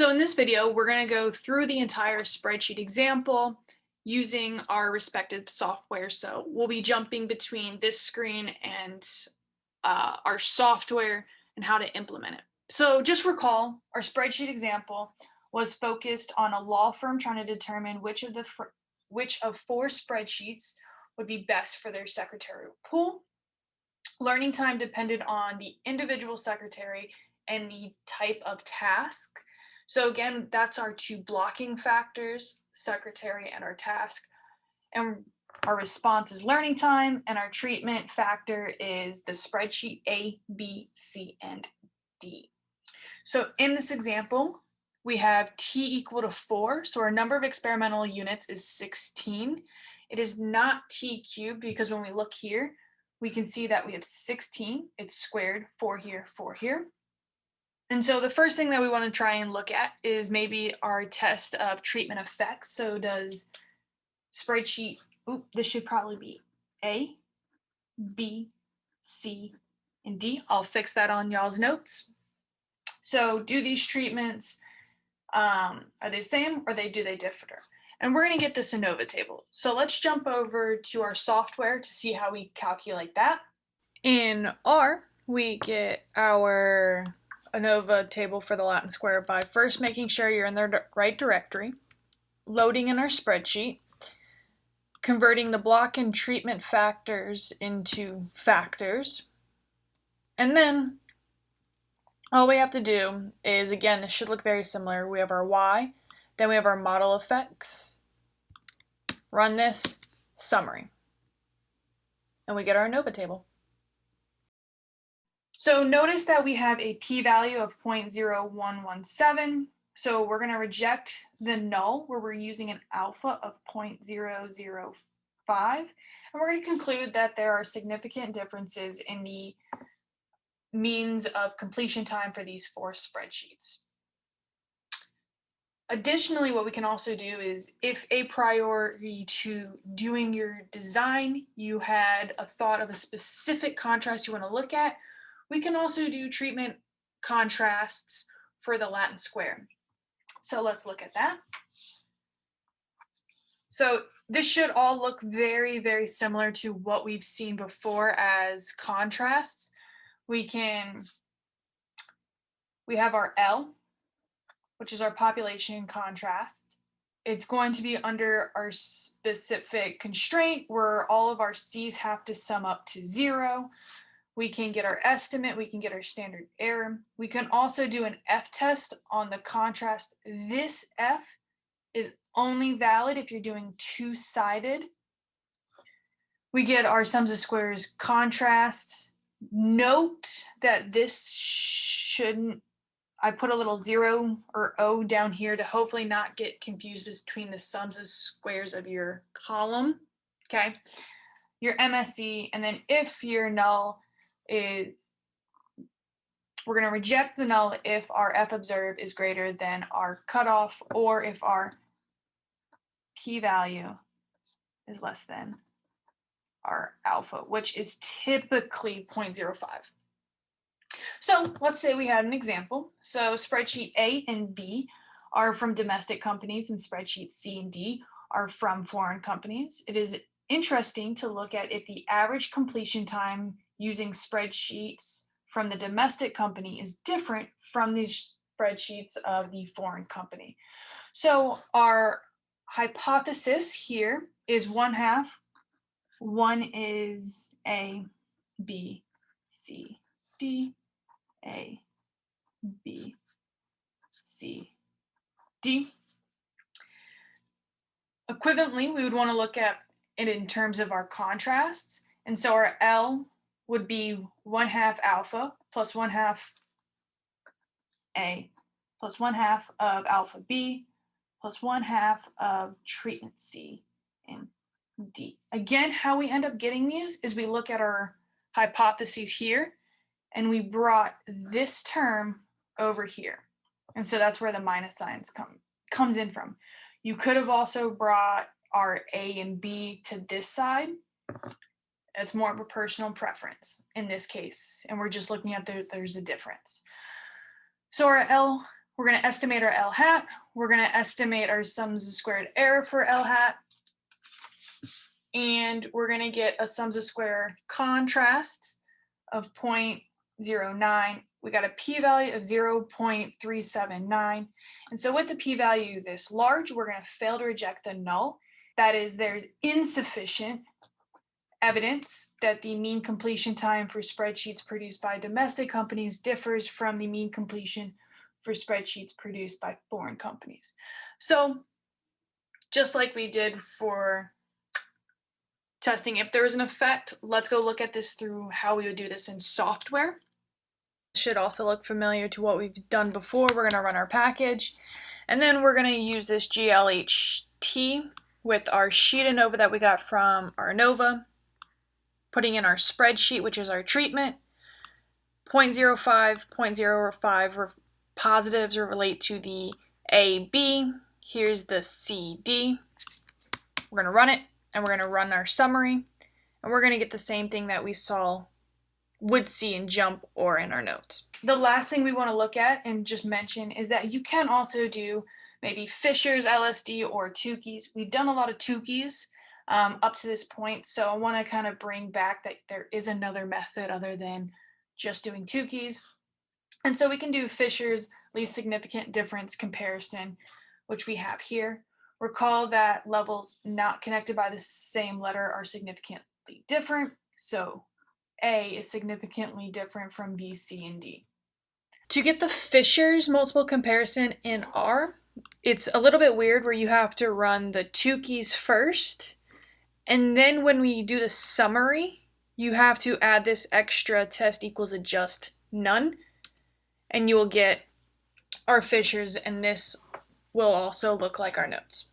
So in this video, we're going to go through the entire spreadsheet example using our respective software. So we'll be jumping between this screen and our software and how to implement it. So just recall, our spreadsheet example was focused on a law firm trying to determine which of four spreadsheets would be best for their secretarial pool. Learning time depended on the individual secretary and the type of task. So again, that's our two blocking factors, secretary and our task. And our response is learning time, and our treatment factor is the spreadsheet A, B, C, and D. So in this example, we have T equal to 4, so our number of experimental units is 16. It is not T cubed because when we look here, we can see that we have 16, it's squared, 4 here, 4 here. And so the first thing that we want to try and look at is maybe our test of treatment effects. So does spreadsheet, this should probably be A, B, C, and D. I'll fix that on y'all's notes. So do these treatments, are they the same or do they differ? And we're going to get this Anova table. So let's jump over to our software to see how we calculate that. In R, we get our Anova table for the Latin square by first making sure you're in the right directory, loading in our spreadsheet, converting the block and treatment factors into factors, and then all we have to do is, again, this should look very similar. We have our Y, then we have our model effects, run this, summary, and we get our Anova table. So notice that we have a p-value of 0.0117. So we're going to reject the null where we're using an alpha of 0.005. And we're going to conclude that there are significant differences in the means of completion time for these four spreadsheets. Additionally, what we can also do is, if a priority to doing your design, you had a thought of a specific contrast you want to look at, we can also do treatment contrasts for the Latin square. So let's look at that. So this should all look very, very similar to what we've seen before as contrasts. We have our L, which is our population contrast. It's going to be under our specific constraint where all of our C's have to sum up to 0. We can get our estimate, we can get our standard error. We can also do an F test on the contrast. This F is only valid if you're doing two-sided. We get our sums of squares contrast. Note that this shouldn't, I put a little 0 or O down here to hopefully not get confused between the sums of squares of your column, okay? Your MSE, and then if your null is, we're going to reject the null if our F observed is greater than our cutoff or if our p-value is less than our alpha, which is typically 0.05. So let's say we had an example. So spreadsheet A and B are from domestic companies and spreadsheet C and D are from foreign companies. It is interesting to look at if the average completion time using spreadsheets from the domestic company is different from these spreadsheets of the foreign company. So our hypothesis here is 1/2. One is A, B, C, D, A, B, C, D. Equivalently, we would want to look at it in terms of our contrasts. And so our L would be 1/2 alpha plus 1/2 A plus 1/2 of alpha B plus 1/2 of treatment C and D. Again, how we end up getting these is we look at our hypotheses here and we brought this term over here. And so that's where the minus signs comes in from. You could have also brought our A and B to this side. It's more of a personal preference in this case. And we're just looking at there's a difference. So our L, We're going to estimate our L hat. We're going to estimate our sums of squared error for L hat. And we're going to get a sums of square contrast of 0.09. We got a p-value of 0.379. And so with the p-value this large, we're going to fail to reject the null. That is, there's insufficient evidence that the mean completion time for spreadsheets produced by domestic companies differs from the mean completion for spreadsheets produced by foreign companies. So just like we did for testing if there was an effect, let's go look at this through how we would do this in software. Should also look familiar to what we've done before. We're going to run our package, and then we're going to use this GLHT with our sheet ANOVA that we got from our ANOVA, putting in our spreadsheet, which is our treatment. 0.05, 0.05 positives relate to the AB. Here's the CD. We're going to run it, and we're going to run our summary, and we're going to get the same thing that we would see in JUMP or in our notes. The last thing we want to look at and just mention is that you can also do maybe Fisher's LSD or Tukey's. We've done a lot of Tukey's up to this point, so I want to kind of bring back that there is another method other than just doing Tukey's. And so we can do Fisher's least significant difference comparison, which we have here. Recall that levels not connected by the same letter are significantly different. So A is significantly different from B, C, and D. To get the Fisher's multiple comparison in R, it's a little bit weird where you have to run the Tukey's first, and then when we do the summary, you have to add this extra test equals adjust none, and you will get our Fisher's, and this will also look like our notes.